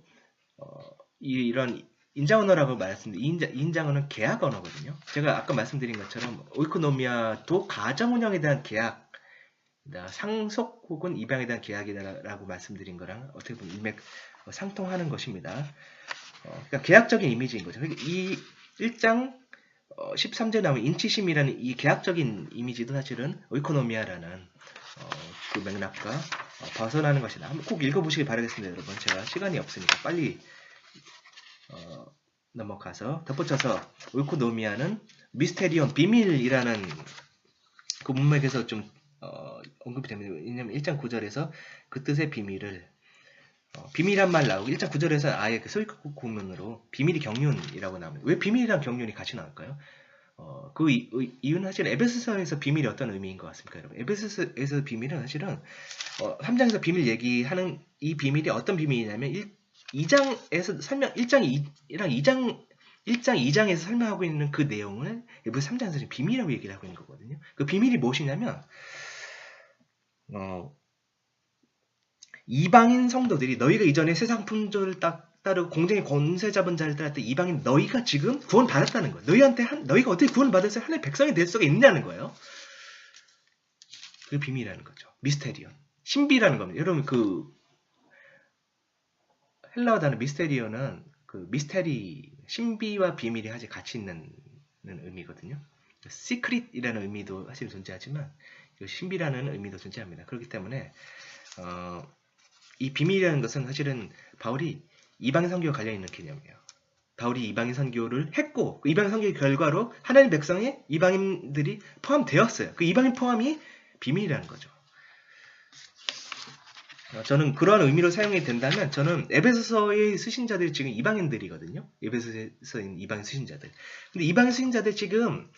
이런 인장 언어라고 말했습니다. 인장 언어는 계약 언어거든요. 제가 아까 말씀드린 것처럼 오이코노미아도 가정 운영에 대한 계약, 상속 혹은 입양에 대한 계약이다라고 말씀드린 거랑 어떻게 보면 일맥 상통하는 것입니다. 그러니까 계약적인 이미지인 거죠. 이 1장 13절에 나오는 인치심이라는 이 계약적인 이미지도 사실은 오이코노미아라는 그 맥락과 벗어나는 것이다. 한번 꼭 읽어보시길 바라겠습니다, 여러분. 제가 시간이 없으니까 빨리 넘어가서 덧붙여서 오이코노미아는 미스테리온, 비밀이라는 그 문맥에서 좀 언급이 됩니다. 왜냐하면 1장 9절에서 그 뜻의 비밀을 비밀이란 말 나오고 1장 9절에서 아예 그 소위급 구문으로 비밀이 경륜이라고 나옵니다. 왜 비밀이랑 경륜이 같이 나올까요? 그 이유는 사실 에베소서에서 비밀이 어떤 의미인 것 같습니까, 여러분? 에베소서에서 비밀은 사실은 3장에서 비밀 얘기하는 이 비밀이 어떤 비밀이냐면 2장에서 설명 1장 2장에서 설명하고 있는 그 내용을 에베소 3장에서 지금 비밀이라고 얘기를 하고 있는 거거든요. 그 비밀이 무엇이냐면 이방인 성도들이 너희가 이전에 세상 풍조를 따르고 공정의 권세 잡은 자를 따를 때 이방인 너희가 지금 구원 받았다는 거예요. 너희가 어떻게 구원 받아서 하나님의 백성이 될 수가 있느냐는 거예요. 그 비밀이라는 거죠. 미스테리온, 신비라는 겁니다. 여러분 그 헬라어 단어 미스테리온은 그 미스테리, 신비와 비밀이 사실 같이 있는 의미거든요. 시크릿이라는 의미도 사실 존재하지만 신비라는 의미도 존재합니다. 그렇기 때문에 이 비밀이라는 것은 사실은 바울이 이방인 선교와 관련 있는 개념이에요. 바울이 이방인 선교를 했고 그 이방인 선교의 결과로 하나님 백성의 이방인들이 포함되었어요. 그 이방인 포함이 비밀이라는 거죠. 저는 그러한 의미로 사용이 된다면 저는 에베소서의 수신자들이 지금 이방인들이거든요. 에베소서에 있는 이방인 수신자들. 근데 이방인 수신자들 지금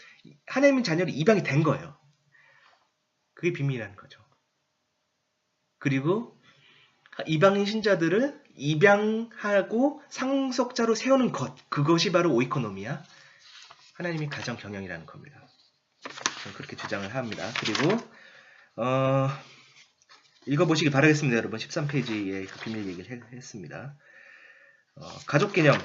하나님의 자녀로 이방이 된 거예요. 그게 비밀이라는 거죠. 그리고 이방인 신자들을 입양하고 상속자로 세우는 것, 그것이 바로 오이코노미아, 하나님의 가정 경영이라는 겁니다. 저는 그렇게 주장을 합니다. 그리고 읽어보시기 바라겠습니다. 여러분 13페이지에 그 비밀 얘기를 했습니다. 가족 개념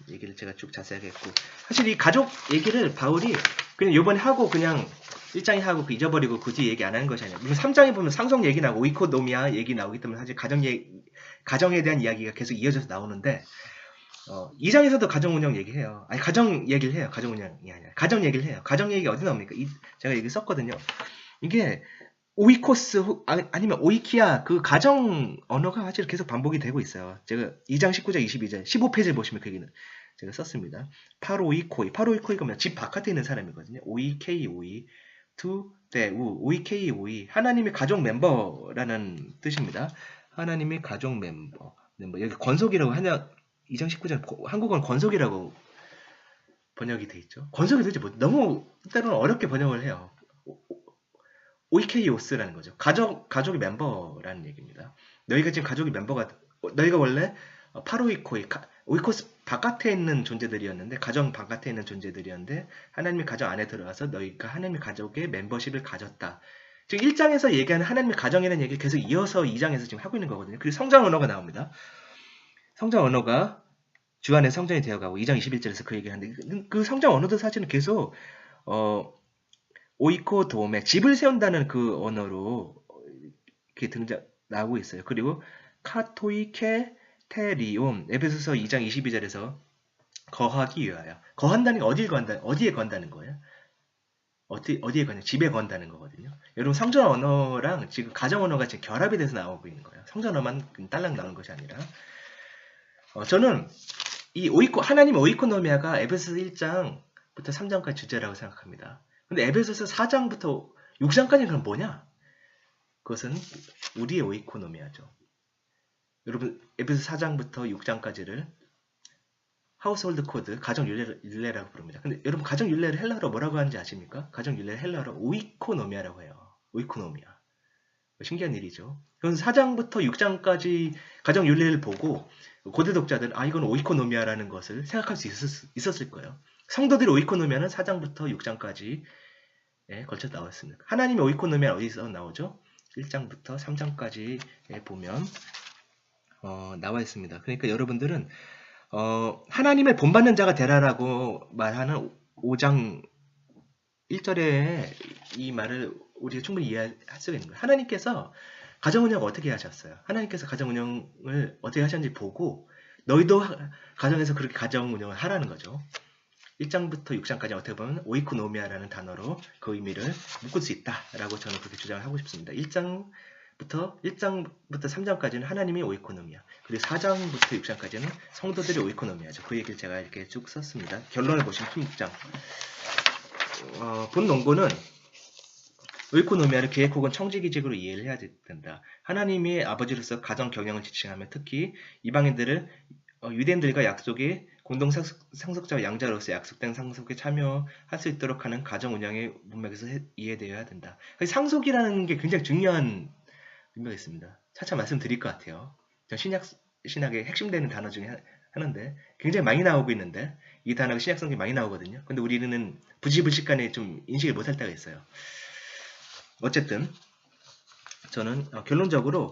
얘기를 제가 쭉 자세하게 했고 사실 이 가족 얘기를 바울이 그냥 요번에 하고 그냥 1장에 하고 그 잊어버리고 굳이 얘기 안 하는 것이 아니라 3장에 보면 상속 얘기 나오고 오이코노미아 얘기 나오기 때문에 사실 가정에 대한 이야기가 계속 이어져서 나오는데 2장에서도 가정 운영 얘기해요. 아니 가정 얘기를 해요. 가정 운영이 아니라 가정 얘기를 해요. 가정 얘기가 어디 나옵니까? 제가 얘기 썼거든요. 이게 오이코스 아니면 오이키아 그 가정 언어가 사실 계속 반복이 되고 있어요. 제가 2장 19절 22절 15페이지를 보시면 그 얘기는 제가 썼습니다. 파로이코이 파로이코이가 뭐냐 집 바깥에 있는 사람이거든요. 오이케이 오이 투 대우 오이케이 오이 하나님의 가족 멤버라는 뜻입니다. 하나님의 가족 멤버 여기 권속이라고 하냐 2장 19절 한국어는 권속이라고 번역이 돼 있죠. 권속이 도대체 뭐 너무 때로는 어렵게 번역을 해요. 오이케이오스라는 거죠. 가족의 멤버라는 얘기입니다. 너희가 지금 가족의 멤버가 너희가 원래 파로이코이 오이코스 바깥에 있는 존재들이었는데 가정 바깥에 있는 존재들이었는데 하나님의 가정 안에 들어가서 너희가 하나님의 가족의 멤버십을 가졌다. 지금 1장에서 얘기하는 하나님의 가정이라는 얘기를 계속 이어서 2장에서 지금 하고 있는 거거든요. 그리고 성장 언어가 나옵니다. 성장 언어가 주 안에 성전이 되어가고 2장 21절에서 그 얘기를 하는데 그 성장 언어도 사실은 계속 오이코 도메 집을 세운다는 그 언어로 이렇게 나오고 있어요. 그리고 카토이케 테리움 에베소서 2장 22절에서 거하기 위하여 거한다는 게 어디에 건다는 거예요? 어디에 거냐? 집에 건다는 거거든요. 여러분 성전 언어랑 지금 가정 언어가 지금 결합이 돼서 나오고 있는 거예요. 성전 언어만 딸랑 나오는 것이 아니라 저는 이 하나님의 오이코노미아가 에베소서 1장부터 3장까지 주제라고 생각합니다. 근데 에베소서 4장부터 6장까지는 그럼 뭐냐? 그것은 우리의 오이코노미아죠. 여러분 에베소서 4장부터 6장까지를 하우스홀드 코드, 가정 율례라고 부릅니다. 근데 여러분 가정 율례를 헬라어로 뭐라고 하는지 아십니까? 가정 율례를 헬라어로 오이코노미아라고 해요. 오이코노미아. 신기한 일이죠. 그래서 4장부터 6장까지 가정 율례를 보고 고대 독자들은 이건 오이코노미아라는 것을 생각할 수 있었을 거예요. 성도들의 오이코노미아는 4장부터 6장까지에 걸쳐 나왔습니다. 하나님의 오이코노미아는 어디서 나오죠? 1장부터 3장까지 보면 나와 있습니다. 그러니까 여러분들은 하나님을 본받는 자가 되라라고 말하는 5장 1절에 이 말을 우리가 충분히 이해할 수가 있는 거예요. 하나님께서 가정운영을 어떻게 하셨어요? 하나님께서 가정운영을 어떻게 하셨는지 보고 너희도 가정에서 그렇게 가정운영을 하라는 거죠. 1장부터 6장까지 어떻게 보면 오이코노미아라는 단어로 그 의미를 묶을 수 있다라고 저는 그렇게 주장을 하고 싶습니다. 1장부터 3장까지는 하나님이 오이코노미아, 그리고 4장부터 6장까지는 성도들의 오이코노미아죠. 그 얘기를 제가 이렇게 쭉 썼습니다. 결론을 보시면 16장. 본 논고는 오이코노미아를 계획 혹은 청지기직으로 이해를 해야 된다. 하나님이 아버지로서 가정 경영을 지칭하며 특히 이방인들을 유대인들과 약속의 공동 상속자와 양자로서 약속된 상속에 참여할 수 있도록 하는 가정 운영의 문맥에서 이해되어야 된다. 상속이라는 게 굉장히 중요한 의미가 있습니다. 차차 말씀드릴 것 같아요. 신약의 핵심되는 단어 중에 하나인데 굉장히 많이 나오고 있는데 이 단어가 신약 성경에 많이 나오거든요. 근데 우리는 부지불식간에 좀 인식을 못할 때가 있어요. 어쨌든 저는 결론적으로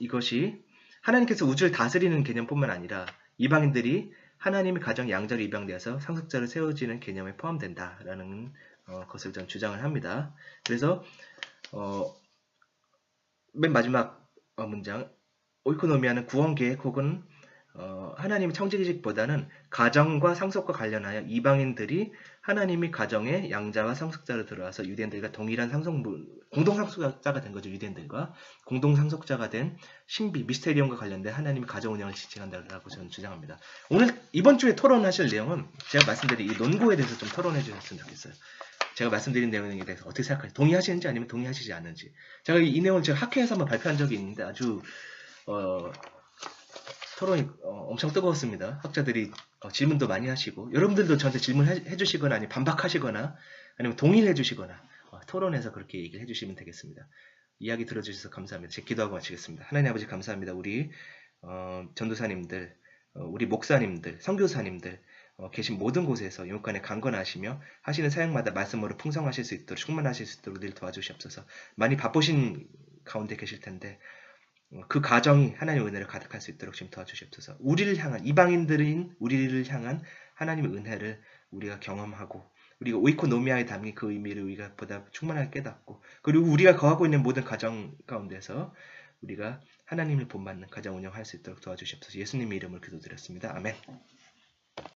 이것이 하나님께서 우주를 다스리는 개념뿐만 아니라 이방인들이 하나님의 가정 양자로 입양되어서 상속자로 세워지는 개념에 포함된다라는 것을 저는 주장을 합니다. 그래서 맨 마지막 문장 오이코노미아는 구원 계획 혹은 하나님의 청지기직보다는 가정과 상속과 관련하여 이방인들이 하나님이 가정에 양자와 상속자로 들어와서 유대인들과 동일한 공동 상속자가 된 거죠. 유대인들과 공동 상속자가 된 신비 미스테리움과 관련된 하나님의 가정 운영을 지칭한다고 저는 주장합니다. 이번 주에 토론하실 내용은 제가 말씀드린 이 논고에 대해서 좀 토론해 주셨으면 좋겠어요. 제가 말씀드린 내용에 대해서 어떻게 생각하세요? 동의하시는지 아니면 동의하시지 않는지. 제가 이 내용을 제가 학회에서 한번 발표한 적이 있는데 아주 토론이 엄청 뜨거웠습니다. 학자들이 질문도 많이 하시고 여러분들도 저한테 질문해 주시거나 아니면 반박하시거나 아니면 동의를 해 주시거나 토론에서 그렇게 얘기를 해 주시면 되겠습니다. 이야기 들어주셔서 감사합니다. 제 기도하고 마치겠습니다. 하나님 아버지 감사합니다. 우리 전도사님들, 우리 목사님들, 선교사님들 계신 모든 곳에서 영육간에 강건하시며 하시는 사역마다 말씀으로 풍성하실 수 있도록 충만하실 수 있도록 늘 도와주시옵소서. 많이 바쁘신 가운데 계실 텐데 그 가정이 하나님의 은혜를 가득할 수 있도록 지금 도와주시옵소서. 우리를 향한 이방인들인 우리를 향한 하나님의 은혜를 우리가 경험하고 우리가 오이코노미아에 담긴 그 의미를 우리가 보다 충만하게 깨닫고 그리고 우리가 거하고 있는 모든 가정 가운데서 우리가 하나님을 본받는 가정 운영할 수 있도록 도와주시옵소서. 예수님의 이름으로 기도드렸습니다. 아멘.